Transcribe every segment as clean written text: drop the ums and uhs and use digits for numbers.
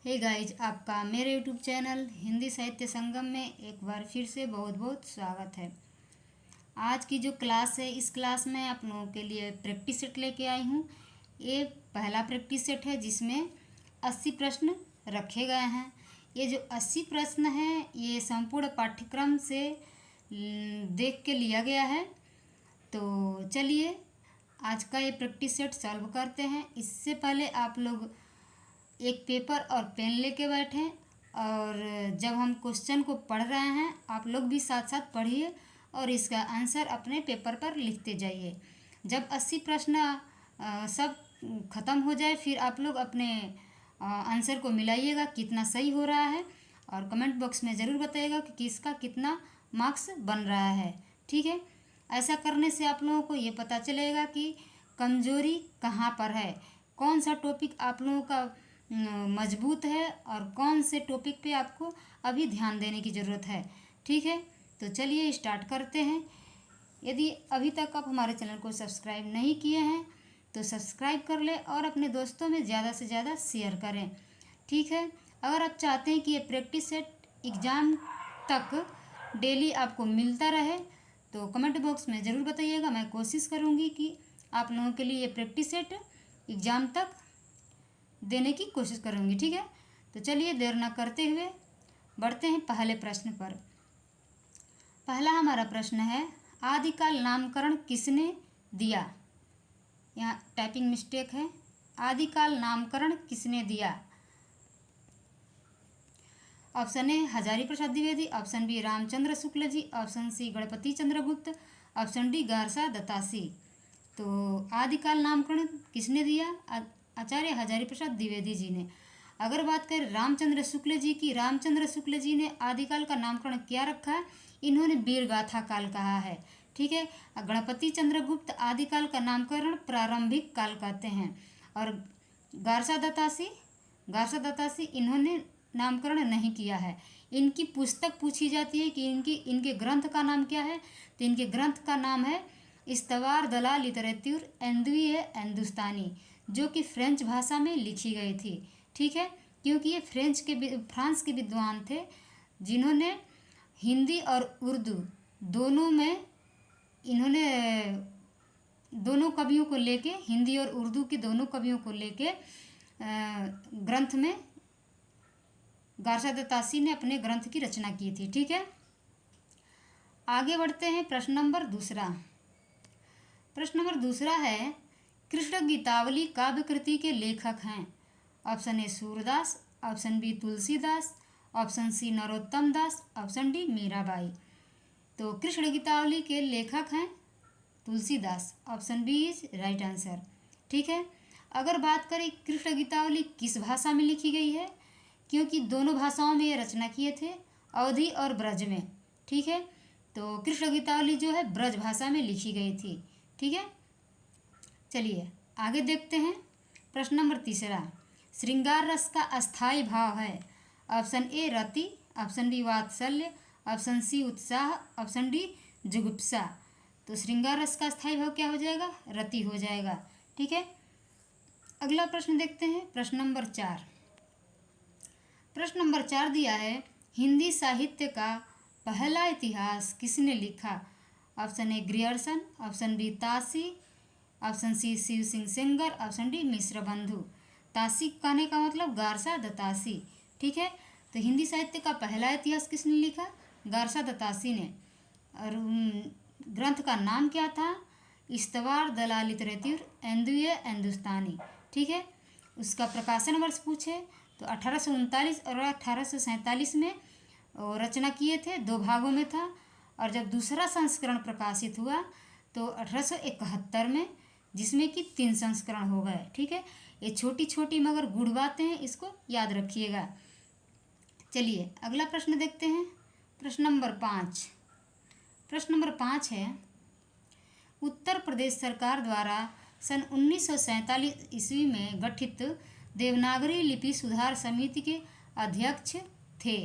Hey guys, आपका मेरे YouTube channel Hindi साहित्य संगम में एक बार फिर से बहुत बहुत स्वागत है। आज की जो क्लास है, इस क्लास में आप लोगों के लिए प्रैक्टिस सेट लेके आई हूँ। ये पहला प्रैक्टिस सेट है जिसमें 80 प्रश्न रखे गए हैं। ये जो 80 प्रश्न हैं ये संपूर्ण पाठ्यक्रम से देख के लिया गया है। तो चलिए आज का ये प्रैक्टिस सेट सॉल्व करते हैं। इससे पहले आप लोग एक पेपर और पेन लेके बैठें और जब हम क्वेश्चन को पढ़ रहे हैं आप लोग भी साथ साथ पढ़िए और इसका आंसर अपने पेपर पर लिखते जाइए। जब 80 प्रश्न सब ख़त्म हो जाए फिर आप लोग अपने आंसर को मिलाइएगा कितना सही हो रहा है और कमेंट बॉक्स में ज़रूर बताइएगा कि किसका कितना मार्क्स बन रहा है। ठीक है, ऐसा करने से आप लोगों को ये पता चलेगा कि कमज़ोरी कहाँ पर है, कौन सा टॉपिक आप लोगों का मजबूत है और कौन से टॉपिक पे आपको अभी ध्यान देने की ज़रूरत है। ठीक है, तो चलिए स्टार्ट करते हैं। यदि अभी तक आप हमारे चैनल को सब्सक्राइब नहीं किए हैं तो सब्सक्राइब कर लें और अपने दोस्तों में ज़्यादा से ज़्यादा शेयर करें। ठीक है, अगर आप चाहते हैं कि ये प्रैक्टिस सेट एग्ज़ाम तक डेली आपको मिलता रहे तो कमेंट बॉक्स में ज़रूर बताइएगा। मैं कोशिश करूँगी कि आप लोगों के लिए ये प्रैक्टिस सेट एग्ज़ाम तक देने की कोशिश करूँगी। ठीक है, तो चलिए देर ना करते हुए बढ़ते हैं पहले प्रश्न पर। पहला हमारा प्रश्न है, आदिकाल नामकरण किसने दिया? यहाँ टाइपिंग मिस्टेक है। आदिकाल नामकरण किसने दिया? Option A Hazari Prasad Dwivedi, option B Ramchandra Shukla ji, option C Ganpati Chandragupta, option D Garcin de Tassy. तो आदिकाल नामकरण किसने दिया? आचार्य हजारी प्रसाद द्विवेदी जी ने। अगर बात करें रामचंद्र शुक्ल जी की, रामचंद्र शुक्ल जी ने आदिकाल का नामकरण क्या रखा है? इन्होंने वीरगाथा काल कहा है। ठीक है, गणपति चंद्रगुप्त आदिकाल का नामकरण प्रारंभिक काल कहते हैं और गारसा दत्तासी इन्होंने नामकरण नहीं किया है। इनकी पुस्तक पूछी जाती है कि इनके ग्रंथ का नाम क्या है, तो इनके ग्रंथ का नाम है इस्तवार दला लिटरेचर एंदुए हिंदुस्तानी, जो कि फ्रेंच भाषा में लिखी गई थी। ठीक है, क्योंकि ये फ्रांस के विद्वान थे जिन्होंने हिंदी और उर्दू दोनों में इन्होंने दोनों कवियों को लेके, हिंदी और उर्दू के दोनों कवियों को लेके ग्रंथ में गारसा दत्तासी ने अपने ग्रंथ की रचना की थी। ठीक है, आगे बढ़ते हैं। प्रश्न नंबर दूसरा है, कृष्ण गीतावली काव्य कृति के लेखक हैं? Option A Surdas, option B Tulsidas, option C Narottam Das, option D Mirabai. तो कृष्ण गीतावली के लेखक हैं Tulsidas. Option B is right answer. ठीक है, अगर बात करें कृष्ण गीतावली किस भाषा में लिखी गई है, क्योंकि दोनों भाषाओं में ये रचना किए थे, अवधी और ब्रज में। ठीक है, तो कृष्ण गीतावली जो है ब्रज भाषा में लिखी गई थी। ठीक है, चलिए आगे देखते हैं। प्रश्न नंबर तीसरा, श्रृंगार रस का अस्थाई भाव है? ऑप्शन ए रति, ऑप्शन बी वात्सल्य, ऑप्शन सी उत्साह, ऑप्शन डी जुगुप्सा। तो श्रृंगार रस का अस्थाई भाव क्या हो जाएगा? रति हो जाएगा। ठीक है, अगला प्रश्न देखते हैं। प्रश्न नंबर 4 दिया है, हिंदी साहित्य का पहला इतिहास किसने लिखा? Option A Grierson, option B Tassy, option C Shiv Singh Sengar, option D Mishra Bandhu. Tassy कहने का मतलब गारसा दत्तासी। ठीक है, तो हिंदी साहित्य का पहला इतिहास किसने लिखा? गारसा दत्तासी ने। और ग्रंथ का नाम क्या था? इस्तवार दला लिटरेचर एंदुए हिंदुस्तानी। ठीक है, उसका प्रकाशन वर्ष पूछे तो 1839 और 1847 में रचना किए थे, 2 भागों में था। और जब दूसरा संस्करण प्रकाशित हुआ तो 1871 में, जिसमें कि 3 संस्करण हो गए। ठीक है, ये छोटी छोटी मगर गूढ़ बातें हैं, इसको याद रखिएगा। चलिए अगला प्रश्न देखते हैं। प्रश्न नंबर 5 है, उत्तर प्रदेश सरकार द्वारा सन 1947 ईस्वी में गठित देवनागरी लिपि सुधार समिति के अध्यक्ष थे?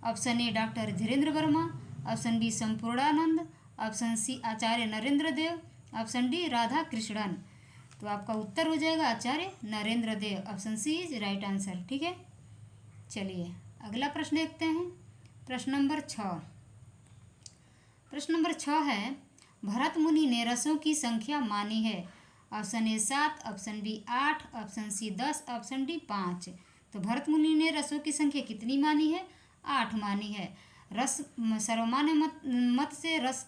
Option A doctor Dhirendra Verma, option B Sampurnanand, option C Acharya Narendra Dev, option D Radha Krishnan. तो आपका उत्तर हो जाएगा Acharya Narendra Dev. Option C is right answer. ठीक है, चलिए अगला प्रश्न देखते हैं। प्रश्न नंबर 6। प्रश्न नंबर 6 है, भरत मुनि ने रसों की संख्या मानी है। Option A 7, option B 8, option C 10, option D 5। तो भरत मुनि ने रसों की संख्या कितनी मानी है? 8 मानी है। रस सर्वमान्य मत से रस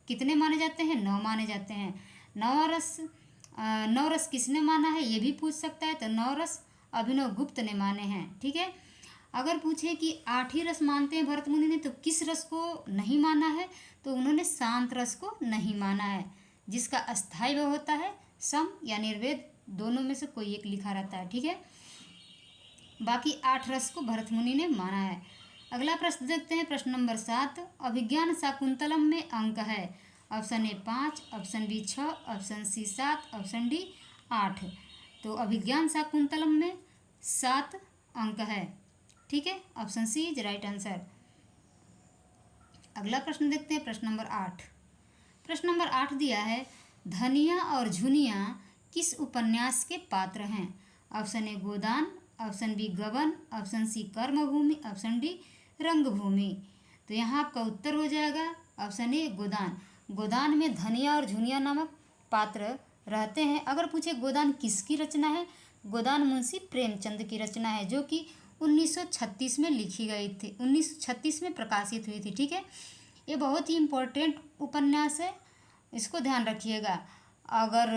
कितने माने जाते हैं? 9 माने जाते हैं। 9 रस किसने माना है ये भी पूछ सकता है। तो 9 रस अभिनव गुप्त ने माने हैं। ठीक है। अगर पूछे कि 8 ही रस मानते हैं भरत मुनि ने, तो किस रस को नहीं माना है? तो उन्होंने शांत रस को नहीं माना है, जिसका अस्थायी भाव होता है सम या निर्वेद, दोनों में से कोई एक लिखा रहता है। ठीक है। बाकी 8 रस को भरत मुनि ने माना है। अगला प्रश्न देखते हैं। प्रश्न नंबर 7। अभिज्ञान शाकुंतलम में अंक है। Option A 5, option B 6, option C 7, option D 8। तो अभिज्ञान शाकुंतलम में 7 अंक है। ठीक है। Option C is right answer. अगला प्रश्न देखते हैं। प्रश्न नंबर 8। प्रश्न नंबर 8 दिया है, धनिया और झुनिया किस उपन्यास के पात्र हैं? Option A Godan, option B Gaban, option C Karmabhoomi, option D रंगभूमि। तो यहाँ आपका उत्तर हो जाएगा ऑप्शन ए गोदान। गोदान में धनिया और झुनिया नामक पात्र रहते हैं। अगर पूछे गोदान किसकी रचना है? गोदान मुंशी प्रेमचंद की रचना है, जो कि 1936 में लिखी गई थी, 1936 में प्रकाशित हुई थी। ठीक है। ये बहुत ही इम्पोर्टेंट उपन्यास है, इसको ध्यान रखिएगा। अगर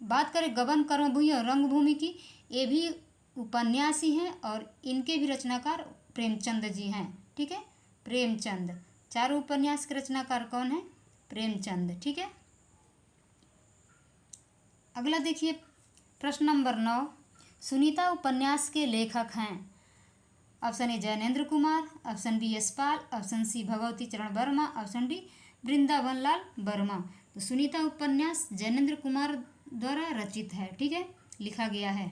बात करें गबन, कर्मभूमि और रंगभूमि की, ये भी उपन्यास ही हैं और इनके भी रचनाकार प्रेमचंद जी हैं। ठीक है। प्रेमचंद, चारों उपन्यास के रचनाकार कौन है? प्रेमचंद। ठीक है। अगला देखिए प्रश्न नंबर 9। सुनीता उपन्यास के लेखक हैं। Option A Jainendra Kumar, option B Yashpal, option C Bhagwati Charan Verma, option D Vrindavan Lal Verma. तो सुनीता उपन्यास जैनेन्द्र कुमार द्वारा रचित है। ठीक है, लिखा गया है।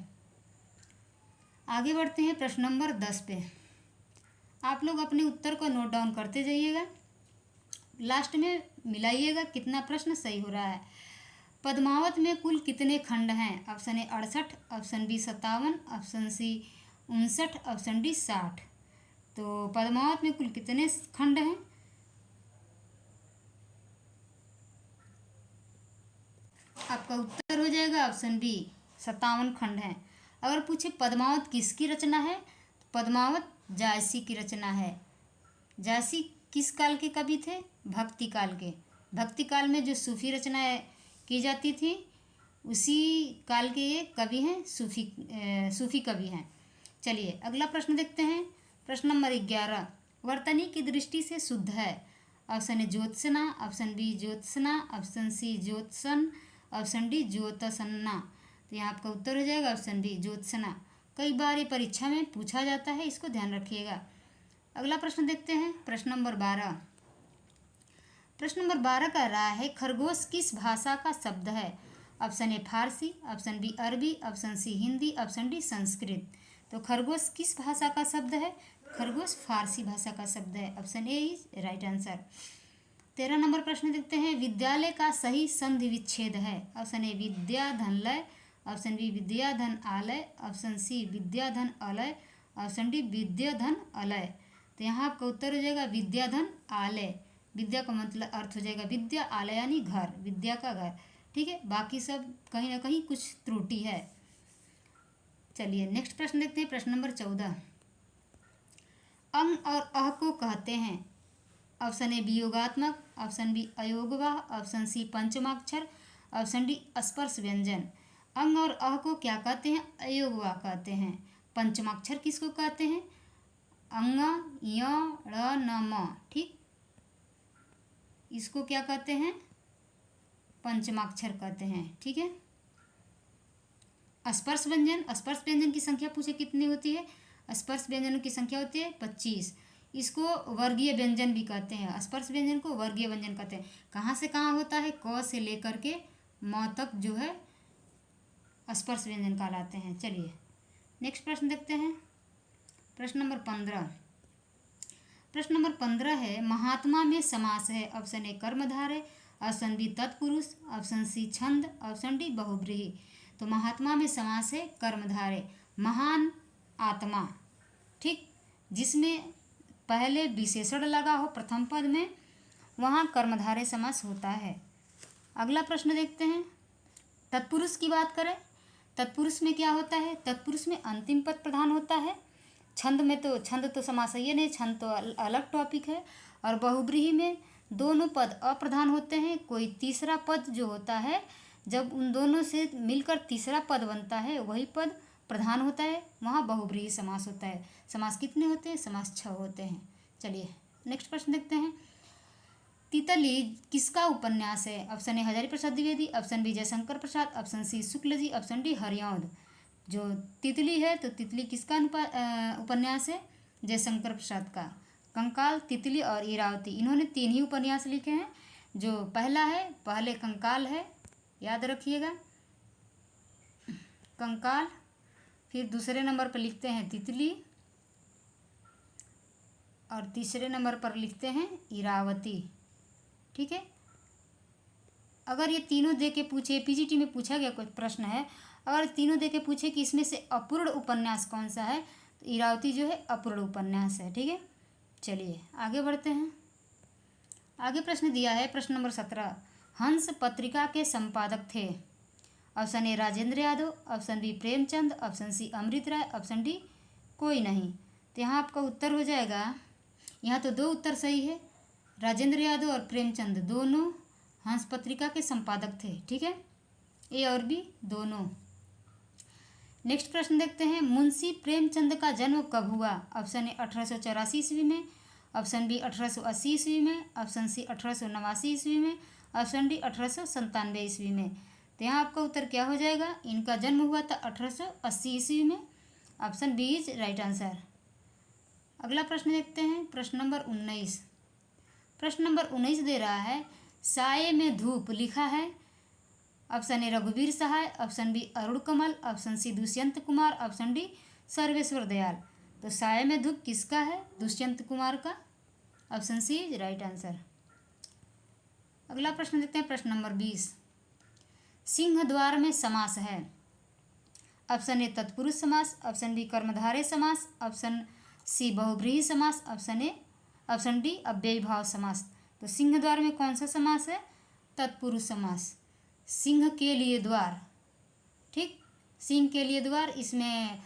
आगे बढ़ते हैं प्रश्न नंबर 10 पे। आप लोग अपने उत्तर को नोट डाउन करते जाइएगा, लास्ट में मिलाइएगा कितना प्रश्न सही हो रहा है। पद्मावत में कुल कितने खंड हैं? Option A 68, option B 57, option C 59, option D 60। तो पद्मावत में कुल कितने खंड हैं? आपका उत्तर हो जाएगा ऑप्शन बी 57 खंड हैं। अगर पूछे पद्मावत किसकी रचना है, तो पद्मावत जायसी की रचना है। जायसी किस काल के कवि थे? भक्ति काल के। भक्ति काल में जो सूफी रचनाएं की जाती थी, उसी काल के ये कवि हैं, सूफी कवि हैं। चलिए अगला प्रश्न देखते हैं। प्रश्न नंबर 11। वर्तनी की दृष्टि से शुद्ध है। ऑप्शन ए ज्योत्सना, ऑप्शन बी ज्योत्सना, ऑप्शन सी ज्योत्सन, ऑप्शन डी ज्योतसन्ना। तो यहाँ आपका उत्तर हो जाएगा ऑप्शन डी ज्योत्सना। कई बार ये परीक्षा में पूछा जाता है, इसको ध्यान रखिएगा। अगला प्रश्न देखते हैं। प्रश्न नंबर 12। प्रश्न नंबर 12 का रहा है, खरगोश किस भाषा का शब्द है? Option A Farsi, option B Arabi, option C Hindi, option D Sanskrit. तो खरगोश किस भाषा का शब्द है? खरगोश फारसी भाषा का शब्द है। Option A is right answer. 13 number प्रश्न देखते हैं। विद्यालय का सही संधि विच्छेद है। ऑप्शन ए विद्या धन लय, ऑप्शन बी विद्या धन आलय, ऑप्शन सी विद्या धन अलय, ऑप्शन डी विद्या धन अलय। तो यहाँ आपका उत्तर हो जाएगा विद्या धन आलय। विद्या का मतलब अर्थ हो जाएगा विद्या, आलय यानी घर, विद्या का घर। ठीक है, बाकी सब कहीं ना कहीं कुछ त्रुटि है। चलिए नेक्स्ट प्रश्न देखते हैं। प्रश्न नंबर 14। अंग और अह को कहते हैं। ऑप्शन ए वियोगात्मक, ऑप्शन बी अयोगवाह, ऑप्शन सी पंचमाक्षर, ऑप्शन डी स्पर्श व्यंजन। अंग और अह को क्या कहते हैं? अयोगवाह कहते हैं। पंचमाक्षर किसको कहते हैं? अंग, य, ड़, न, म। ठीक, इसको क्या कहते हैं? पंचमाक्षर कहते हैं। ठीक है। स्पर्श व्यंजन, स्पर्श व्यंजन की संख्या पूछे कितनी होती है? स्पर्श व्यंजनों की संख्या होती है 25। इसको वर्गीय व्यंजन भी कहते हैं। स्पर्श व्यंजन को वर्गीय व्यंजन कहते हैं। कहाँ से कहाँ होता है? क से लेकर के म तक जो है स्पर्श व्यंजन कहलाते हैं। चलिए नेक्स्ट प्रश्न देखते हैं। प्रश्न नंबर 15। प्रश्न नंबर 15 है, महात्मा में समास है। ऑप्शन ए कर्मधारय, ऑप्शन बी तत्पुरुष, ऑप्शन सी छंद, ऑप्शन डी बहुव्रीहि। तो महात्मा में समास है कर्मधारय। महान आत्मा, ठीक, जिसमें पहले विशेषण लगा हो प्रथम पद में, वहाँ कर्मधारय समास होता है। अगला प्रश्न देखते हैं। तत्पुरुष की बात करें, तत्पुरुष में क्या होता है? तत्पुरुष में अंतिम पद प्रधान होता है। छंद में तो छंद तो समास ही नहीं, छंद तो अलग टॉपिक है। और बहुब्रीहि में दोनों पद अप्रधान होते हैं। कोई तीसरा पद जो होता है, जब उन दोनों से मिलकर तीसरा पद बनता है वही पद प्रधान होता है, वहाँ बहुब्रीहि समास होता है। समास कितने होते हैं? समास 6 होते हैं। चलिए नेक्स्ट प्रश्न देखते हैं। तितली किसका उपन्यास है? Option A Hazari Prasad Dwivedi, option B Jaishankar Prasad, option C Shukla ji, option D Hariaudh. जो तितली है तो तितली किसका उपन्यास है? जयशंकर प्रसाद का। कंकाल, तितली और इरावती, इन्होंने 3 ही उपन्यास लिखे हैं। जो पहला है, पहले कंकाल है, याद रखिएगा, कंकाल। फिर दूसरे नंबर पर लिखते हैं तितली और तीसरे नंबर पर लिखते हैं इरावती। ठीक है। अगर ये तीनों दे के पूछे, पीजीटी में पूछा गया कुछ प्रश्न है, अगर तीनों दे के पूछे कि इसमें से अपूर्ण उपन्यास कौन सा है, तो इरावती जो है अपूर्ण उपन्यास है। ठीक है, चलिए आगे बढ़ते हैं। आगे प्रश्न दिया है, प्रश्न नंबर 17। हंस पत्रिका के संपादक थे? Option A Rajendra Yadav, option B Premchand, option C Amrit Rai, option D कोई नहीं। तो यहाँ आपका उत्तर हो जाएगा, यहाँ तो 2 उत्तर सही है। राजेंद्र यादव और प्रेमचंद दोनों हंस पत्रिका के संपादक थे। ठीक है, ए और बी दोनों। नेक्स्ट प्रश्न देखते हैं। मुंशी प्रेमचंद का जन्म कब हुआ? ऑप्शन ए 1884 ईस्वी में, ऑप्शन बी 1880 ईस्वी में, ऑप्शन सी 1889 ईस्वी में, ऑप्शन डी 1897 ईस्वी में। तो यहाँ आपका उत्तर क्या हो जाएगा? इनका जन्म हुआ था 1880 ईस्वी में। Option B is right answer. अगला प्रश्न देखते हैं, प्रश्न नंबर 19। प्रश्न नंबर 19 दे रहा है, साये में धूप लिखा है। ऑप्शन ए रघुवीर Sahay, option B Arun Kamal, option C Dushyant Kumar, option D Sarveshwar Dayal. तो साये में धूप किसका है? दुष्यंत कुमार का। Option C is right answer. अगला प्रश्न देखते हैं, प्रश्न नंबर 20। सिंह द्वार में समास है। ऑप्शन ए तत्पुरुष समास, ऑप्शन बी कर्मधारय समास, ऑप्शन सी बहुब्रीहि समास, ऑप्शन डी अव्ययीभाव समास। तो सिंह द्वार में कौन सा समास है? तत्पुरुष समास। सिंह के लिए द्वार, ठीक, सिंह के लिए द्वार, इसमें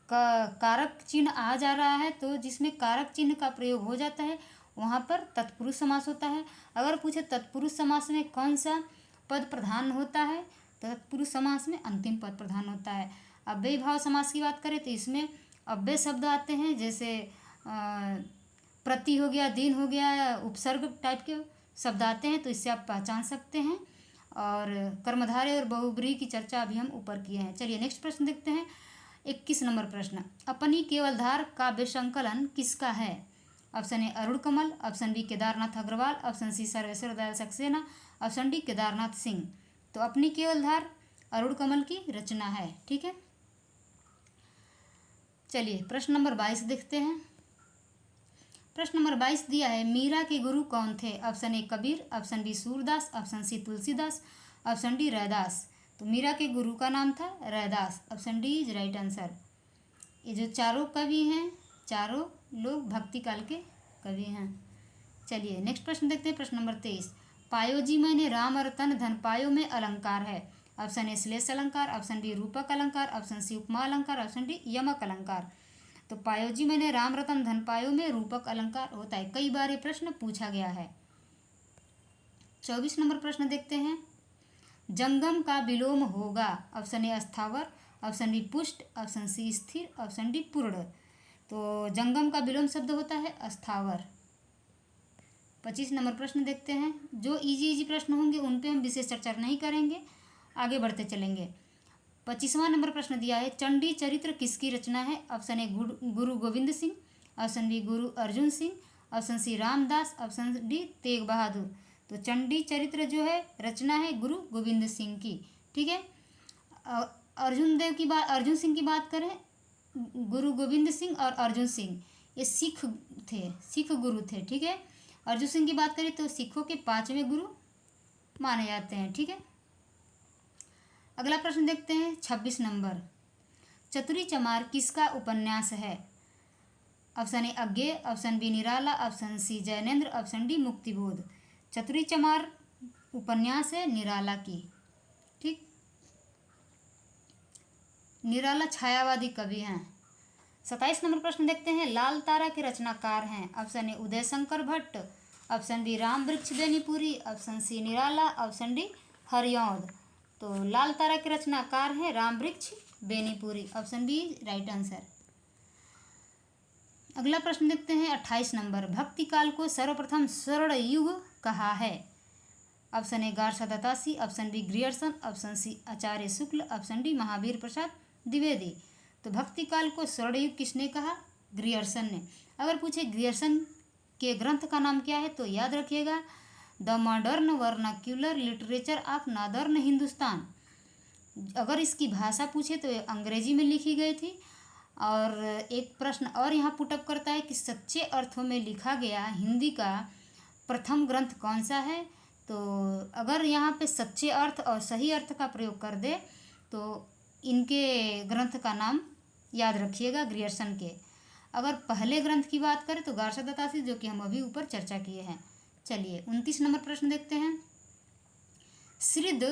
कारक चिन्ह आ जा रहा है, तो जिसमें कारक चिन्ह का प्रयोग हो जाता है वहाँ पर तत्पुरुष समास होता है। अगर पूछे तत्पुरुष समास में कौन सा पद प्रधान होता है, तो तत्पुरुष समास में अंतिम पद प्रधान होता है। अव्ययीभाव समास की बात करें तो इसमें अव्यय शब्द आते हैं, जैसे प्रति हो गया, दिन हो गया, उपसर्ग टाइप के शब्द आते हैं, तो इससे आप पहचान सकते हैं। और कर्मधारय और बहुब्रीहि की चर्चा अभी हम ऊपर किए हैं। चलिए नेक्स्ट प्रश्न देखते हैं, 21 नंबर प्रश्न। अपनी केवलधार काव्य संकलन किसका है? Option A Arun Kamal, option B Kedarnath Agrawal, option C Sarveshwar Dayal Saxena, option D Kedarnath Singh. तो अपनी केवलधार अरुण कमल की रचना है। ठीक है, चलिए प्रश्न नंबर 22 देखते हैं। प्रश्न नंबर 22 दिया है, मीरा के गुरु कौन थे? Option A Kabir, option B Surdas, option C Tulsidas, option D Raidas. तो मीरा के गुरु का नाम था Raidas. Option D is right answer. ये जो चारों कवि हैं, चारों लोग भक्ति काल के कवि हैं। चलिए नेक्स्ट प्रश्न देखते हैं, प्रश्न नंबर 23। पायो जी मैंने राम रतन धन पायो में अलंकार है। ऑप्शन ए श्लेष अलंकार, ऑप्शन बी रूपक अलंकार, ऑप्शन सी उपमा अलंकार, ऑप्शन डी यमक अलंकार। तो पायो जी मैंने राम रतन धन पायो में रूपक अलंकार होता है। कई बार ये प्रश्न पूछा गया है। 24 नंबर प्रश्न देखते हैं, जंगम का विलोम होगा। ऑप्शन ए अस्थावर, ऑप्शन बी पुष्ट, ऑप्शन सी स्थिर, ऑप्शन डी पूर्ण। तो जंगम का विलोम शब्द होता है अस्थावर। 25 नंबर प्रश्न देखते हैं। जो इजी प्रश्न होंगे उन पे हम विशेष चर्चा नहीं करेंगे, आगे बढ़ते चलेंगे। 25वां नंबर प्रश्न दिया है, चंडी चरित्र किसकी रचना है? ऑप्शन ए गुरु Govind Singh, option B Guru Arjun Singh, option C Ramdas, option D Tegh Bahadur. तो चंडी चरित्र जो है रचना है गुरु गोविंद सिंह की। ठीक है, अर्जुन सिंह की बात करें, गुरु गोविंद सिंह और अर्जुन सिंह ये सिख थे, सिख गुरु थे। ठीक है, अर्जुन सिंह की बात करें तो सिखों के 5वें गुरु माने जाते हैं। ठीक है, अगला प्रश्न देखते हैं, 26 नंबर। चतुरी चमार किसका उपन्यास है? Option A Agyeya, option B Nirala, option C Jainendra, option D Muktibodh. Chaturi Chamar उपन्यास है निराला की। ठीक, निराला छायावादी कवि हैं। 27 नंबर प्रश्न देखते हैं। लाल तारा के रचनाकार हैं? Option A Uday Shankar Bhatt, option B Ram Vriksh Benipuri, option C Nirala, option D Hariaudh. तो लाल तारा के रचनाकार हैं Ram Vriksh Benipuri, option B right answer. अगला प्रश्न देखते हैं 28 नंबर। भक्ति काल को सर्वप्रथम स्वर्ण युग कहा है? Option A Garcin de Tassy, option B Grierson, option C Acharya Shukla, option D Mahavir Prasad Dwivedi. तो भक्ति काल को स्वर्ण युग किसने कहा? ग्रियर्सन ने। अगर पूछे ग्रियर्सन के ग्रंथ का नाम क्या है तो याद रखिएगा the modern vernacular literature of northern Hindustan. अगर इसकी भाषा पूछे तो ये अंग्रेजी में लिखी गई थी। और एक प्रश्न और यहाँ पुटअप करता है कि सच्चे अर्थों में लिखा गया हिंदी का प्रथम ग्रंथ कौन सा है? तो अगर यहाँ पे सच्चे अर्थ और सही अर्थ का प्रयोग कर दे तो इनके ग्रंथ का नाम याद रखिएगा ग्रियर्सन के। अगर पहले ग्रंथ की बात करें तो गारसा दत्तासी, जो कि हम अभी ऊपर चर्चा किए हैं। चलिए 29 नंबर प्रश्न देखते हैं। श्रिद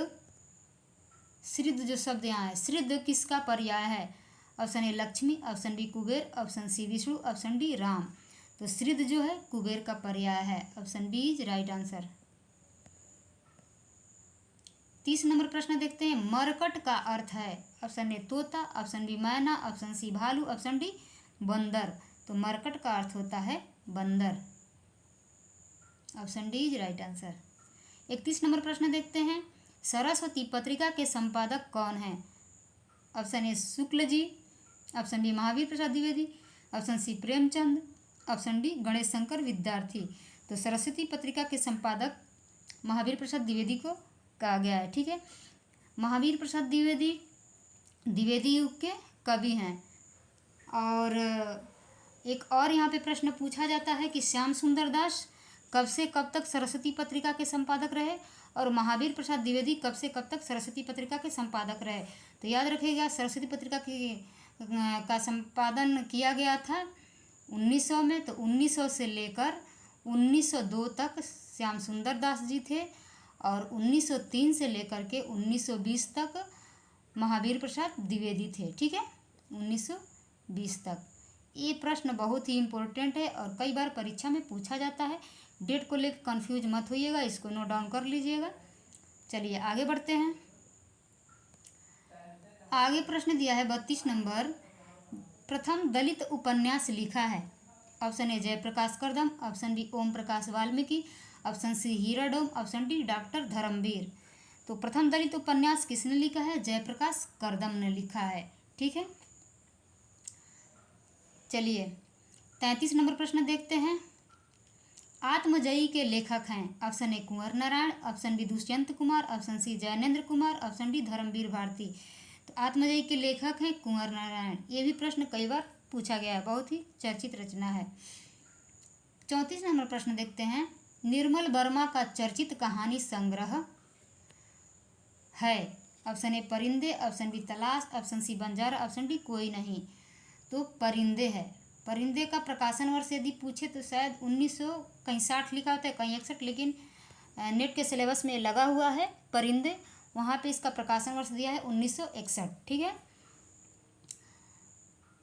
जो शब्द यहाँ है, श्रिद किसका पर्याय है? Option A Lakshmi, option B Kuber, option C Vishnu, option D Ram. तो श्रिद जो है कुबेर का पर्याय है, option B is right answer. 30 number प्रश्न देखते हैं। मरकट का अर्थ है? ऑप्शन ए तोता, ऑप्शन बी मैना, ऑप्शन सी भालू, ऑप्शन डी बंदर। तो मरकट का अर्थ होता है बंदर, option D is right answer. 31 number प्रश्न देखते हैं। सरस्वती पत्रिका के संपादक कौन है? Option A Shukla ji, option B Mahavir Prasad Dwivedi, option C Premchand, option D Ganesh Shankar Vidyarthi. तो सरस्वती पत्रिका के संपादक महावीर प्रसाद द्विवेदी को कहा गया है। ठीक है, महावीर प्रसाद द्विवेदी युग के कवि हैं। और एक और यहाँ पे प्रश्न पूछा जाता है कि श्याम सुंदर दास कब से कब तक सरस्वती पत्रिका के संपादक रहे और महावीर प्रसाद द्विवेदी कब से कब तक सरस्वती पत्रिका के संपादक रहे? तो याद रखिएगा सरस्वती पत्रिका का संपादन किया गया था 1900 में। तो 1900 से लेकर 1902 तक श्याम सुंदर दास जी थे और 1903 से लेकर के 1920 तक महावीर प्रसाद द्विवेदी थे। ठीक है, 1920 तक। ये प्रश्न बहुत ही इम्पोर्टेंट है और कई बार परीक्षा में पूछा जाता है। डेट को लेकर कंफ्यूज मत होइएगा, इसको नोट डाउन कर लीजिएगा। चलिए आगे बढ़ते हैं। आगे प्रश्न दिया है 32 नंबर। प्रथम दलित उपन्यास लिखा है? Option A Jaiprakash Kardam, option B Om Prakash Valmiki, option C Hiradom, option D doctor Dharamvir. तो प्रथम दलित उपन्यास किसने लिखा है? जयप्रकाश करदम ने लिखा है। ठीक है, चलिए 33 नंबर प्रश्न देखते हैं। आत्मजयी के लेखक हैं? Option A Kunwar Narayan, option B Dushyant Kumar, option C Jainendra Kumar, option D Dharmveer Bharati. तो आत्मजयी के लेखक हैं कुंवर नारायण। ये भी प्रश्न कई बार पूछा गया है, बहुत ही चर्चित रचना है। 34 नंबर प्रश्न देखते हैं। निर्मल वर्मा का चर्चित कहानी संग्रह है? Option A Parinde, option B Talash, option C Banjara, option D कोई नहीं। तो परिंदे है। परिंदे का प्रकाशन वर्ष यदि पूछे तो शायद 1960 लिखा होता है, कहीं 61, लेकिन नेट के सिलेबस में लगा हुआ है परिंदे, वहाँ पे इसका प्रकाशन वर्ष दिया है 1961। ठीक है,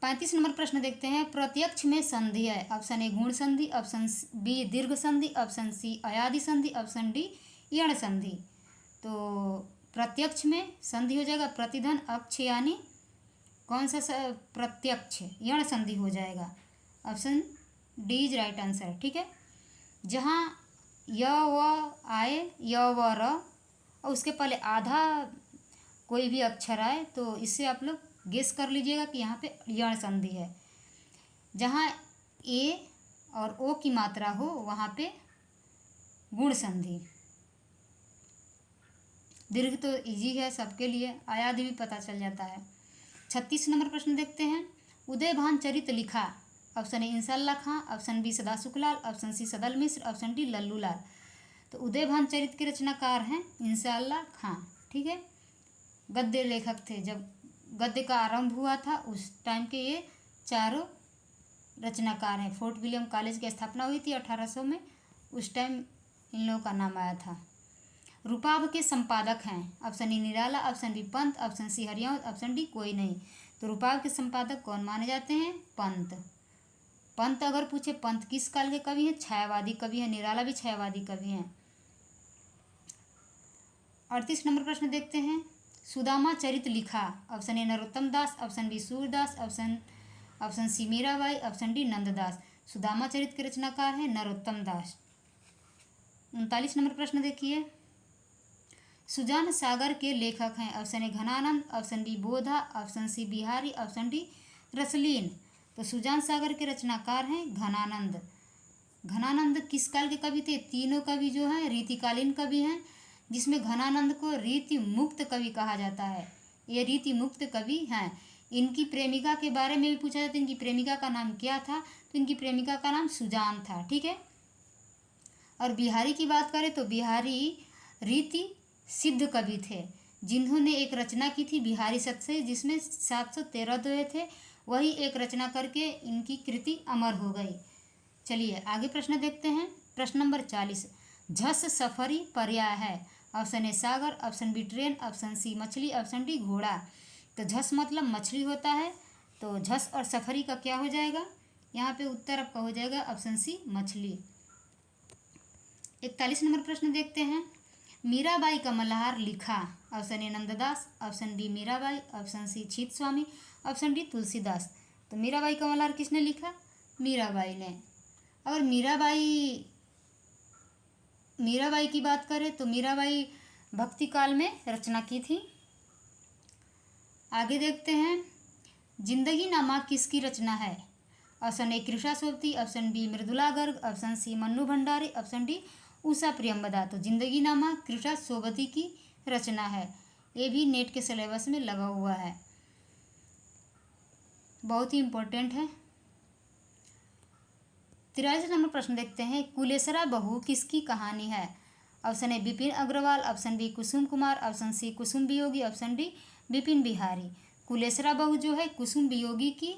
35 नंबर प्रश्न देखते हैं। प्रत्यक्ष में संधि है? ऑप्शन ए गुण संधि, ऑप्शन बी दीर्घ संधि, ऑप्शन सी अयादि संधि, ऑप्शन डी यण संधि। तो प्रत्यक्ष में संधि हो जाएगा प्रतिधन अक्ष, यानी कौन सा प्रत्यक्ष, यण संधि हो जाएगा, option D is right answer. ठीक है, जहाँ य व आए, य व र और उसके पहले आधा कोई भी अक्षर आए तो इससे आप लोग गेस कर लीजिएगा कि यहाँ पे यण संधि है। जहाँ ए और ओ की मात्रा हो वहाँ पे गुण संधि। दीर्घ तो इजी है सबके लिए, आयादी भी पता चल जाता है। 36 नंबर प्रश्न देखते हैं। उदयभान चरित लिखा? Option A Inshallah Khan, option B Sada Sukhlal, option C Sadal Mishra, option D Lallu Lal. तो उदयभान चरित के रचनाकार हैं इंसाल्लाह खां। ठीक है, गद्य लेखक थे जब गद्य का आरंभ हुआ था उस टाइम के ये चारों रचनाकार हैं। फोर्ट विलियम कॉलेज की स्थापना हुई थी 1800 में, उस टाइम इन लोगों का नाम आया था। रूपाभ के संपादक हैं option A Nirala, option B Pant, option C Harivansh, option D कोई नहीं। तो रूपाभ के संपादक कौन माने जाते हैं? पंत। पंत अगर पूछे पंत किस काल के कवि हैं? छायावादी कवि हैं। निराला भी छायावादी कवि हैं। 38 नंबर प्रश्न देखते हैं। सुदामा चरित लिखा, option A Narottam Das, option B Surdas, option C Mirabai, option D Nanddas. Sudama Charit के रचनाकार हैं नरोत्तम दास। 39 नंबर प्रश्न देखिए। सुजान सागर के लेखक हैं, option A Ghananand, option B Bodha, option C Bihari, option D Raslin. तो सुजान सागर के रचनाकार हैं घनानंद। घनानंद किस काल के कवि थे? तीनों कवि जो हैं रीतिकालीन कवि हैं, जिसमें घनानंद को रीति मुक्त कवि कहा जाता है। ये रीति मुक्त कवि हैं। इनकी प्रेमिका के बारे में भी पूछा जाता है, इनकी प्रेमिका का नाम क्या था? तो इनकी प्रेमिका का नाम सुजान था। ठीक है। और बिहारी की बात करें तो बिहारी रीति सिद्ध कवि थे, जिन्होंने एक रचना की थी बिहारी सतसई, जिसमें 713 दोहे थे। वही एक रचना करके इनकी कृति अमर हो गई। चलिए आगे प्रश्न देखते हैं। प्रश्न नंबर 40। झस सफरी पर्याय है, ऑप्शन ए सागर, option B train, option C मछली, ऑप्शन डी घोड़ा। तो झस मतलब मछली होता है, तो झस और सफरी का क्या हो जाएगा? यहाँ पे उत्तर आपका हो जाएगा ऑप्शन सी मछली। 41 नंबर प्रश्न देखते हैं। मीराबाई का मल्हार लिखा, option A Nanddas, option B Mirabai, option C Chhit Swami, option D Tulsidas. तो मीराबाई का मल्हार किसने लिखा? मीराबाई ने। और मीराबाई की बात करें तो मीराबाई भक्ति काल में रचना की थी। आगे देखते हैं। जिंदगी नामा किसकी रचना है? Option A Krishna Sobti, option B Mridula Garg, option C Mannu Bhandari, option D Usha Priyamvada. तो जिंदगी नामा कृषा सोबती की रचना है। ये भी नेट के सिलेबस में लगा हुआ है, बहुत ही इम्पोर्टेंट है। 43 नंबर प्रश्न देखते हैं। कुलेसरा बहू किसकी कहानी है? Option A Bipin Agrawal, option B Kusum Kumar, option C Kusum Viyogi, option D Bipin Bihari. Kulesara Bahu जो है कुसुम वियोगी की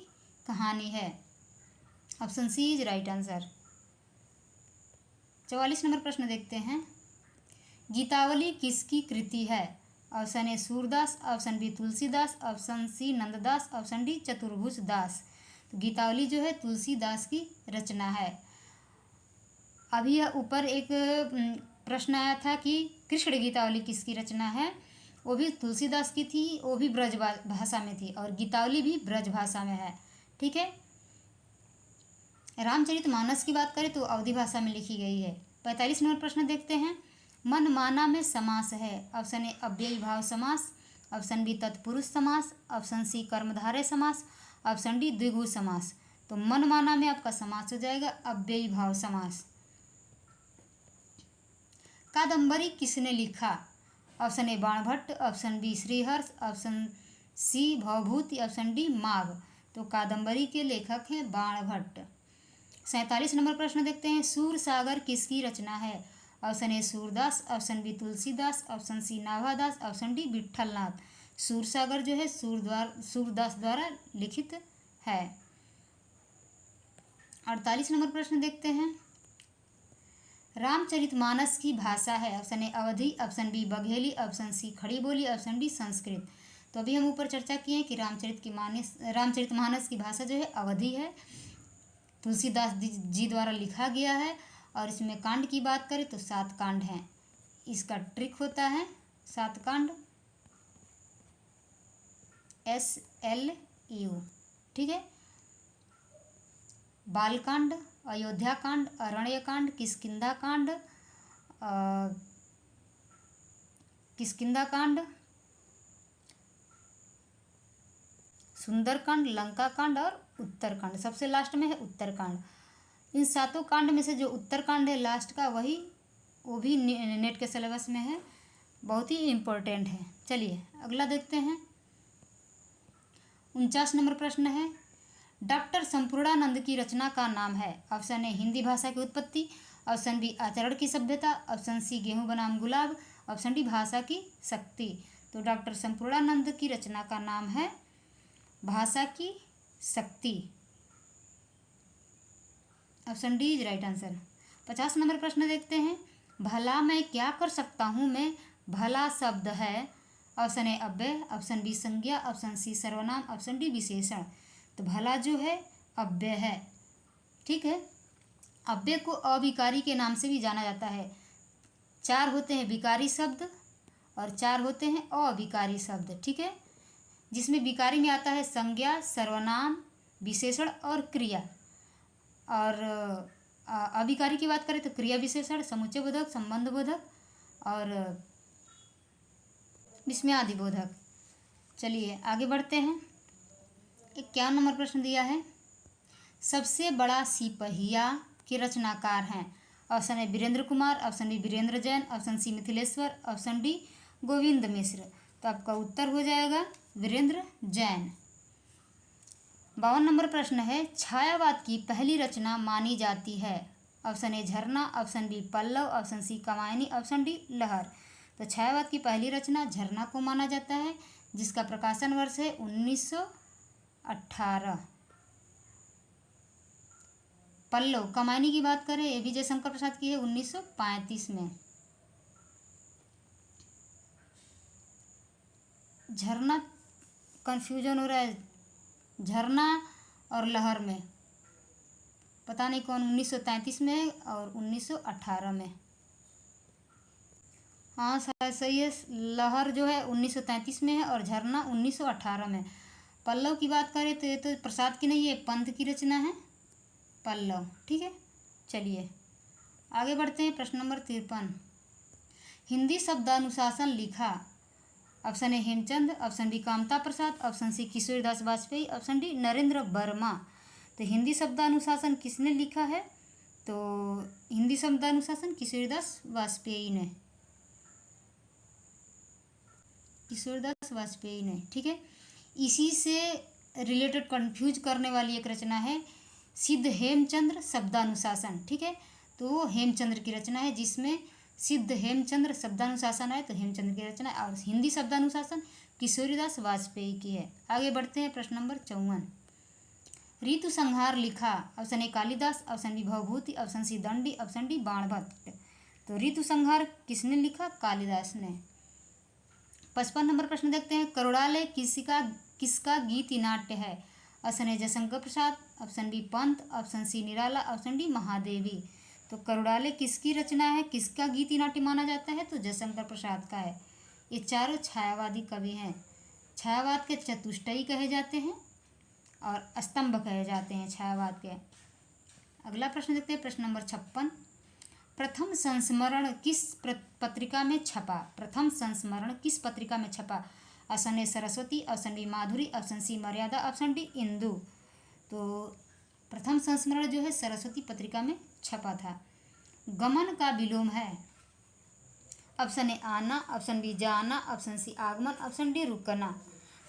कहानी है। Option C is right answer. 44 number प्रश्न देखते हैं। गीतावली किसकी कृति है? Option A Surdas, option B Tulsidas, option C Nanddas, option D Chaturbhuj Das. तो गीतावली जो है तुलसीदास की रचना है। अभी ऊपर एक प्रश्न आया था कि कृष्ण गीतावली किसकी रचना है? वो भी तुलसीदास की थी, वो भी ब्रज भाषा में थी, और गीतावली भी ब्रज भाषा में है। ठीक है। रामचरितमानस की बात करें तो अवधी भाषा में लिखी गई है। 45 नंबर प्रश्न देखते हैं। मनमाना में समास है, ऑप्शन ए अव्ययी भाव समास, ऑप्शन बी तत्पुरुष समास, ऑप्शन सी कर्मधारय समास, ऑप्शन डी द्विगु समास। तो मनमाना में आपका समास हो जाएगा अव्ययी भाव समास। कादंबरी किसने लिखा? Option A Banabhatta, option B Shriharsha, option C Bhavabhuti, option D Magh. तो कादंबरी के लेखक हैं बाणभट्ट। 47 नंबर प्रश्न देखते हैं। सूरसागर किसकी रचना है? Option A Surdas, option B Tulsidas, option C Nabhadas, option D Vitthalnath. Sursagar जो है सूरदास द्वारा लिखित है। 48 नंबर प्रश्न देखते हैं। रामचरितमानस की भाषा है, option A Awadhi, option B Bagheli, option C Khari Boli, option D Sanskrit. तो अभी हम ऊपर चर्चा किए हैं कि रामचरितमानस की भाषा जो है अवधी है, तुलसीदास जी द्वारा लिखा गया है। और इसमें कांड की बात करें तो 7 कांड हैं। इसका ट्रिक होता है 7 कांड SLU। ठीक है। बालकांड, अयोध्या कांड, अरण्य कांड, किष्किंधा कांड, सुंदरकांड, लंका कांड और उत्तरकांड। सबसे लास्ट में है उत्तरकांड। इन 7 कांड में से जो उत्तरकांड है लास्ट का, वो भी नेट के सिलेबस में है, बहुत ही इम्पोर्टेंट है। चलिए अगला देखते हैं। 49 नंबर प्रश्न है। डॉक्टर संपूर्णानंद की रचना का नाम है? ऑप्शन ए हिंदी भाषा की उत्पत्ति, ऑप्शन बी आचरण की सभ्यता, ऑप्शन सी गेहूं बनाम गुलाब, ऑप्शन डी भाषा की शक्ति। तो डॉक्टर संपूर्णानंद की रचना का नाम है भाषा की शक्ति। Option D is right answer. 50 number प्रश्न देखते हैं। भला मैं क्या कर सकता हूँ में भला शब्द है। ऑप्शन ए अव्यय, ऑप्शन बी संज्ञा, ऑप्शन सी सर्वनाम, ऑप्शन डी विशेषण। तो भला जो है अव्यय है, ठीक है। अव्यय को अविकारी के नाम से भी जाना जाता है। 4 होते हैं विकारी शब्द और 4 होते हैं अविकारी शब्द, ठीक है। जिसमें विकारी में आता है संज्ञा, सर्वनाम, विशेषण और क्रिया। और अविकारी की बात करें तो क्रिया विशेषण, समुच्चय बोधक, संबंध बोधक और विस्मयादि बोधक। चलिए आगे बढ़ते हैं। 51 नंबर प्रश्न दिया है। सबसे बड़ा सिपहिया के रचनाकार हैं। Option A Virendra Kumar, option B Virendra Jain, option C Mithileshwar, option D Govind Mishra. तो आपका उत्तर हो जाएगा वीरेंद्र जैन। 52 नंबर प्रश्न है। छायावाद की पहली रचना मानी जाती है। Option A Jharna, option B Pallav, option C Kamayani, option D Lahar. तो छायावाद की पहली रचना झरना को माना जाता है, जिसका प्रकाशन वर्ष है 1918। पल्लव कामायनी की बात करें, ए बी जयशंकर प्रसाद की है 1935 में। झरना कंफ्यूजन हो रहा है, झरना और लहर में पता नहीं कौन 1933 में और 1918 में। हाँ सही है, लहर जो है 1933 में है और झरना 1918 में। पल्लव की बात करें तो ये तो प्रसाद की नहीं है, पंत की रचना है पल्लव, ठीक है। चलिए आगे बढ़ते हैं। प्रश्न नंबर 53। हिंदी शब्दानुशासन लिखा। Option A Hemchand, option B Kamta Prasad, option C Kishoridas Vajpeyi, option D Narendra Verma. तो हिंदी शब्दानुशासन किसने लिखा है? तो हिंदी शब्दानुशासन किशोरीदास वाजपेयी ने, किशोरीदास वाजपेयी ने, ठीक है। इसी से रिलेटेड कंफ्यूज करने वाली एक रचना है सिद्ध हेमचंद्र शब्दानुशासन, ठीक है। तो वो हेमचंद्र की रचना है, जिसमें सिद्ध हेमचंद्र शब्दानुशासन है तो हेमचंद्र की रचना है, और हिंदी शब्दानुशासन किशोरीदास वाजपेयी की है। आगे बढ़ते हैं। प्रश्न नंबर 54। ऋतु संहार लिखा। Option A Kalidas, option B Bhavabhuti, option C Dandi, option D Banabhatta. तो ऋतु संहार किसने लिखा? कालिदास ने। 55 नंबर प्रश्न देखते हैं। करुणालय किसका गीति नाट्य है? Option A Jaishankar Prasad, option B Pant, option C Nirala, option D Mahadevi. तो करुणालय किसकी रचना है, किसका गीति नाट्य माना जाता है? तो जयशंकर प्रसाद का है। ये चारों छायावादी कवि हैं। छायावाद के चतुष्टयी कहे जाते हैं और स्तंभ कहे जाते हैं छायावाद के। अगला प्रश्न देखते हैं। प्रश्न नंबर 56। प्रथम संस्मरण किस पत्रिका में छपा? प्रथम संस्मरण किस पत्रिका में छपा? Option A Saraswati, option B Madhuri, option C Maryada, option D Indu. तो प्रथम संस्मरण जो है सरस्वती पत्रिका में छपा था। गमन का विलोम है। ऑप्शन ए आना, ऑप्शन बी जाना, ऑप्शन सी आगमन, ऑप्शन डी रुकना।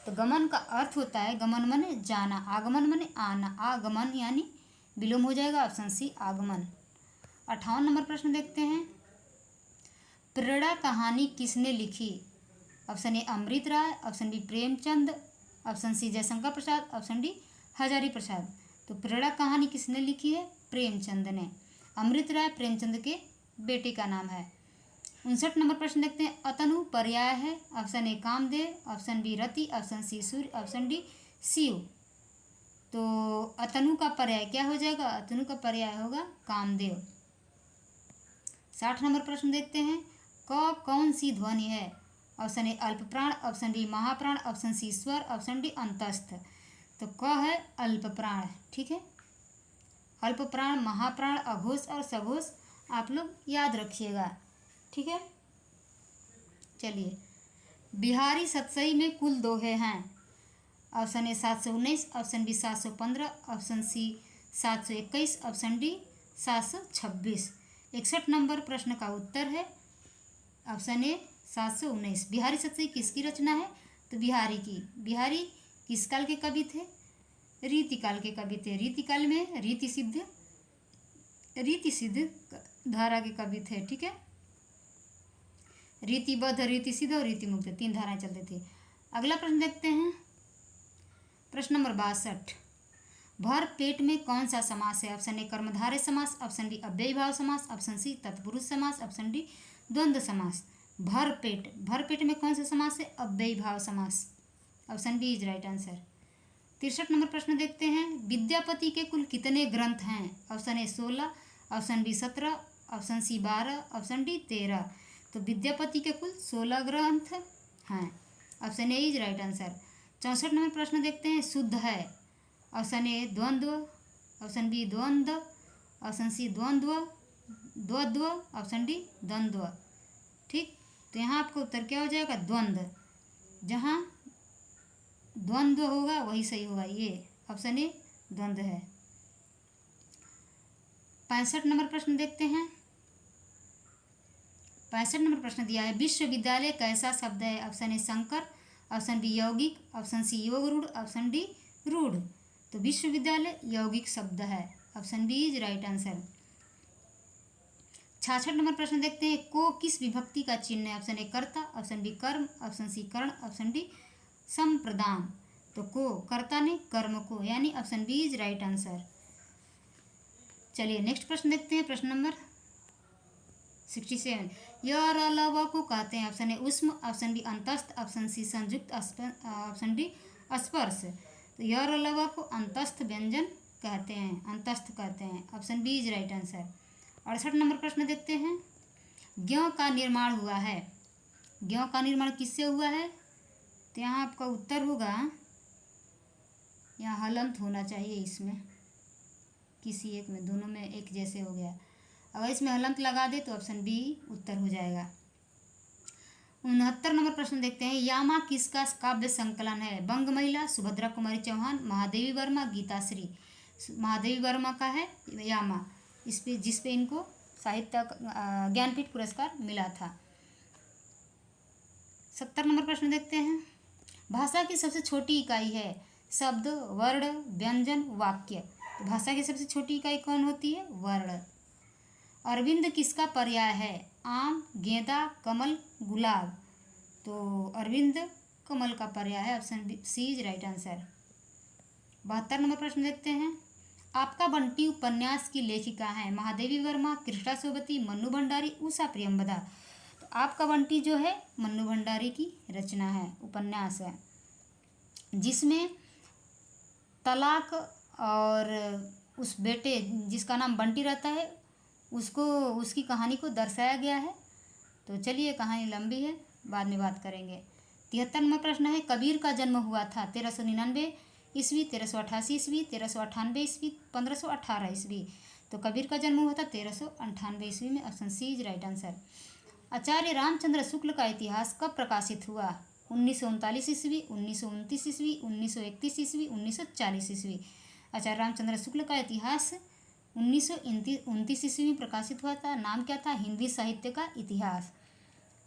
तो गमन का अर्थ होता है, गमन माने जाना, आगमन माने आना, आगमन यानी विलोम हो जाएगा, ऑप्शन सी आगमन। 58 नंबर प्रश्न देखते हैं। प्रेरणा कहानी किसने लिखी? Option A Amrit Rai, option B Premchand, option C Jaishankar Prasad, option D Hazari Prasad. तो प्रेरणा कहानी किसने लिखी है? प्रेमचंद ने। अमृत राय प्रेमचंद के बेटे का नाम है। 59 नंबर प्रश्न देखते हैं। अतनु पर्याय है। Option A Kamdev, option B Rati, option C Surya, option D Shiv. तो अतनु का पर्याय क्या हो जाएगा? अतनु का पर्याय होगा कामदेव। 60 नंबर प्रश्न देखते हैं। क कौन सी ध्वनि है? ऑप्शन ए अल्प प्राण, ऑप्शन बी महाप्राण, ऑप्शन सी स्वर, ऑप्शन डी अंतस्थ। तो क है अल्प प्राण, ठीक है। अल्प प्राण, महाप्राण, अघोष और सघोष आप लोग याद रखिएगा, ठीक है। चलिए, बिहारी सतसई में कुल दोहे हैं। Option A 719, option B 715, option C 721, option D 726। 61 number प्रश्न का उत्तर है ऑप्शन ए 719। बिहारी सतसई किसकी रचना है? तो बिहारी की। बिहारी किस काल के कवि थे? रीतिकाल के कवि थे। रीतिकाल में रीति सिद्ध धारा के कवि थे, ठीक है। रीतिबद्ध, रीति सिद्ध और रीति मुक्त 3 धाराएं चलते थे। अगला प्रश्न देखते हैं। प्रश्न नंबर 62, भर पेट में कौन सा समास है? ऑप्शन ए कर्मधारय समास, ऑप्शन बी अव्ययीभाव समास, ऑप्शन सी तत्पुरुष समास, ऑप्शन डी द्वंद्व समास। भर पेट में कौन सा समास है? अव्ययीभाव समास। Option B is right answer. 63 number प्रश्न देखते हैं, विद्यापति के कुल कितने ग्रंथ हैं? Option A 16, option B 17, option C 12, option D 13। तो विद्यापति के कुल 16 ग्रंथ हैं। Option A is right answer. 64 number प्रश्न देखते हैं, शुद्ध है? ऑप्शन ए द्वंद्व, ऑप्शन बी द्वंद्व, ऑप्शन सी द्वंद्व, द्वंद्व, ऑप्शन डी द्वंद्व। ठीक, तो यहाँ आपका उत्तर क्या हो जाएगा? द्वंद्व। जहाँ द्वंद्व होगा वही सही होगा, ये ऑप्शन ए द्वंद्व है। 65 नंबर प्रश्न देखते हैं। 65 नंबर प्रश्न दिया है, विश्वविद्यालय कैसा शब्द है? ऑप्शन ए शंकर, ऑप्शन बी यौगिक, ऑप्शन सी योग रूढ़, ऑप्शन डी रूढ़। तो विश्वविद्यालय यौगिक शब्द है। Option B is right answer. 66 number प्रश्न देखते हैं, को किस विभक्ति का चिन्ह है? ऑप्शन ए कर्ता, ऑप्शन बी कर्म, ऑप्शन सी कर्ण, ऑप्शन डी संप्रदान। तो को कर्ता ने कर्म को, यानी option B is right answer. चलिए नेक्स्ट प्रश्न देखते हैं, प्रश्न नंबर 67, य और अलावा को कहते हैं? ऑप्शन ए उष्म, ऑप्शन बी अंतस्थ, ऑप्शन सी संयुक्त, ऑप्शन डी स्पर्श। तो य और अलावा को अंतस्थ व्यंजन कहते हैं, अंतस्थ कहते हैं। Option B is right answer. 68 number प्रश्न देखते हैं, ज्ञ का निर्माण हुआ है? ज्ञ का निर्माण किससे हुआ है? तो यहाँ आपका उत्तर होगा, यहाँ हलंत होना चाहिए, इसमें किसी एक में, दोनों में एक जैसे हो गया। अगर इसमें हलंत लगा दे तो ऑप्शन बी उत्तर हो जाएगा। 69 नंबर प्रश्न देखते हैं, यामा किसका काव्य संकलन है? बंग महिला, सुभद्रा कुमारी चौहान, महादेवी वर्मा, गीताश्री। महादेवी वर्मा का है यामा, इस पे जिस पे इनको साहित्य ज्ञानपीठ पुरस्कार मिला था। 70 नंबर प्रश्न देखते हैं, भाषा की सबसे छोटी इकाई है? शब्द, वर्ण, व्यंजन, वाक्य। तो भाषा की सबसे छोटी इकाई कौन होती है? वर्ण। अरविंद किसका पर्याय है? आम, गेंदा, कमल, गुलाब। तो अरविंद कमल का पर्याय है। Option C is right answer. 72 number प्रश्न देखते हैं, आपका बंटी उपन्यास की लेखिका है? महादेवी वर्मा, कृष्णा सोबती, मन्नू भंडारी, उषा प्रियंवदा। तो आपका बंटी जो है मन्नू भंडारी की रचना है, उपन्यास है, जिसमें तलाक और उस बेटे जिसका नाम बंटी रहता है उसको, उसकी कहानी को दर्शाया गया है। तो चलिए, कहानी लंबी है, बाद में बात करेंगे। 73 नंबर प्रश्न है, कबीर का जन्म हुआ था 1399 ईस्वी, 1388 ईस्वी, 1398 ईस्वी, 1518 ईस्वी। तो कबीर का जन्म हुआ था 1398 ईस्वी में। Option C is right answer. Acharya Ramchandra Shukla का इतिहास कब प्रकाशित हुआ? 1939 ईस्वी, 1929 ईस्वी, 1931 ईस्वी, 1940 ईस्वी। आचार्य रामचंद्र शुक्ल का इतिहास 1929 ईस्वी में प्रकाशित हुआ था। नाम क्या था? हिंदी साहित्य का इतिहास।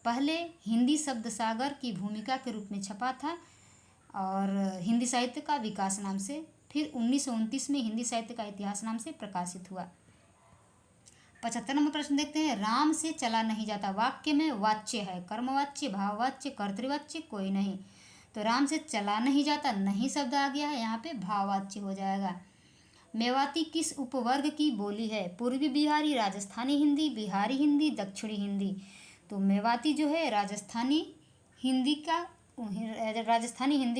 पहले हिंदी शब्द सागर की भूमिका के रूप में छपा था और हिंदी साहित्य का विकास नाम से, फिर 1929 में हिंदी साहित्य का इतिहास नाम से प्रकाशित हुआ। 75 नंबर प्रश्न देखते हैं, राम से चला नहीं जाता वाक्य में वाच्य है? कर्मवाच्य, भाववाच्य, कर्तृवाच्य, कोई नहीं। तो राम से चला नहीं जाता, नहीं शब्द आ गया है, यहाँ पे भाववाच्य हो जाएगा। मेवाती किस उपवर्ग की बोली है? पूर्वी बिहारी, राजस्थानी हिंदी, बिहारी हिंदी, दक्षिणी हिंदी। तो मेवाती जो है राजस्थानी हिंदी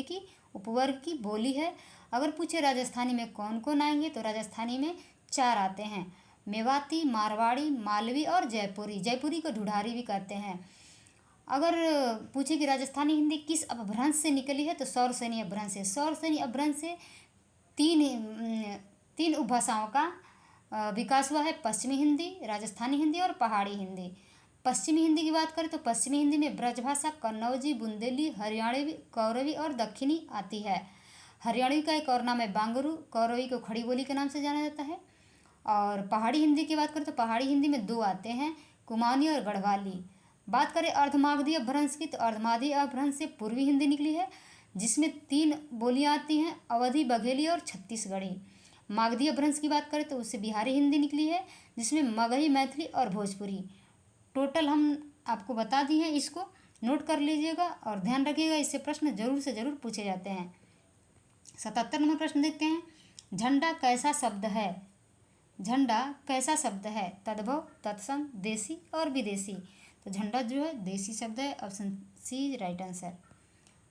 की उपवर्ग की बोली है। अगर पूछे राजस्थानी में कौन कौन आएंगे, तो राजस्थानी में 4 आते हैं, मेवाती, मारवाड़ी, मालवी और जयपुरी। जयपुरी को ढूढ़ारी भी कहते हैं। अगर पूछे कि राजस्थानी हिंदी किस अपभ्रंश से निकली है, तो सौरसेनी अपभ्रंश से। सौरसेनी अपभ्रंश से तीन उपभाषाओं का विकास हुआ है, पश्चिमी हिंदी, राजस्थानी हिंदी और पहाड़ी हिंदी। पश्चिमी हिंदी की बात करें तो पश्चिमी हिंदी में ब्रजभाषा, कन्नौजी, बुंदेली, हरियाणवी, कौरवी और दक्षिणी आती है। हरियाणवी का एक और नाम है बांगरू, कौरवी को खड़ी बोली के नाम से जाना जाता है। और पहाड़ी हिंदी की बात करें तो पहाड़ी हिंदी में 2 आते हैं, कुमाऊनी और गढ़वाली। बात करें अर्धमागधी अपभ्रंश की, तो अर्धमागधी अपभ्रंश से पूर्वी हिंदी निकली है, जिसमें 3 बोलियाँ आती हैं, अवधी, बघेली और छत्तीसगढ़ी। मागधी अपभ्रंश की बात करें तो उससे बिहारी हिंदी निकली है, जिसमें मगही, मैथिली और भोजपुरी। टोटल हम आपको बता दी हैं, इसको नोट कर लीजिएगा और ध्यान रखिएगा, इससे प्रश्न जरूर से ज़रूर पूछे जाते हैं। 77 नंबर प्रश्न देखते हैं। झंडा कैसा शब्द है? झंडा कैसा शब्द है? तद्भव, तत्सम, देसी और विदेशी। तो झंडा जो है देसी शब्द है, option C right answer.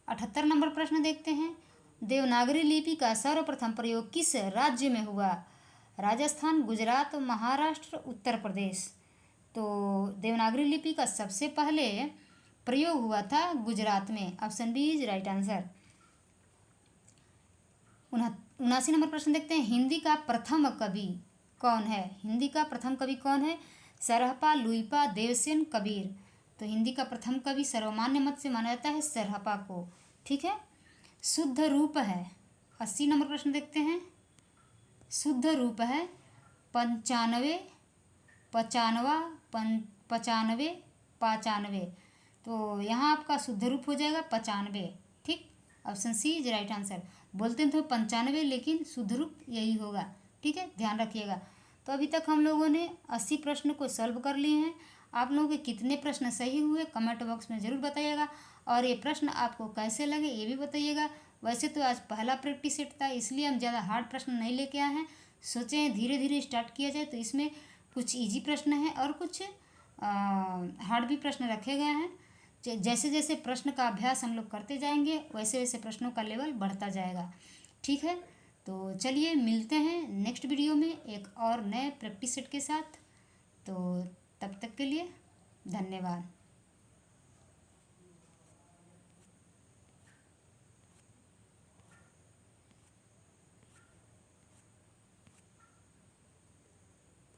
78 number प्रश्न देखते हैं। देवनागरी लिपि का सर्वप्रथम प्रयोग किस राज्य में हुआ? राजस्थान, गुजरात, महाराष्ट्र, उत्तर प्रदेश। तो देवनागरी लिपि का सबसे पहले प्रयोग हुआ था गुजरात में, option B is right answer. 79 number प्रश्न देखते हैं। हिंदी का प्रथम कवि कौन है? हिंदी का प्रथम कवि कौन है? सरहपा, लुइपा, देवसेन, कबीर। तो हिंदी का प्रथम कवि सर्वमान्य मत से माना जाता है सरहपा को। ठीक है। शुद्ध रूप है। 80 नंबर प्रश्न देखते हैं। शुद्ध रूप है 95, 95, 95, 95। तो यहाँ आपका शुद्ध रूप हो जाएगा 95। ठीक, option C is right answer. बोलते हैं तो 95 लेकिन शुद्ध रूप यही होगा। ठीक है, ध्यान रखिएगा। तो अभी तक हम लोगों ने 80 प्रश्न को सॉल्व कर लिए हैं। आप लोगों के कितने प्रश्न सही हुए कमेंट बॉक्स में ज़रूर बताइएगा, और ये प्रश्न आपको कैसे लगे ये भी बताइएगा। वैसे तो आज पहला प्रैक्टिस सेट था, इसलिए हम ज़्यादा हार्ड प्रश्न नहीं लेके आए हैं। सोचें धीरे धीरे स्टार्ट किया जाए, तो इसमें कुछ इजी प्रश्न हैं और कुछ हार्ड भी प्रश्न रखे गए हैं। जैसे जैसे प्रश्न का अभ्यास हम लोग करते जाएंगे वैसे वैसे प्रश्नों का लेवल बढ़ता जाएगा। ठीक है, तो चलिए मिलते हैं नेक्स्ट वीडियो में एक और नए प्रैक्टिस सेट के साथ। तो तब तक के लिए धन्यवाद।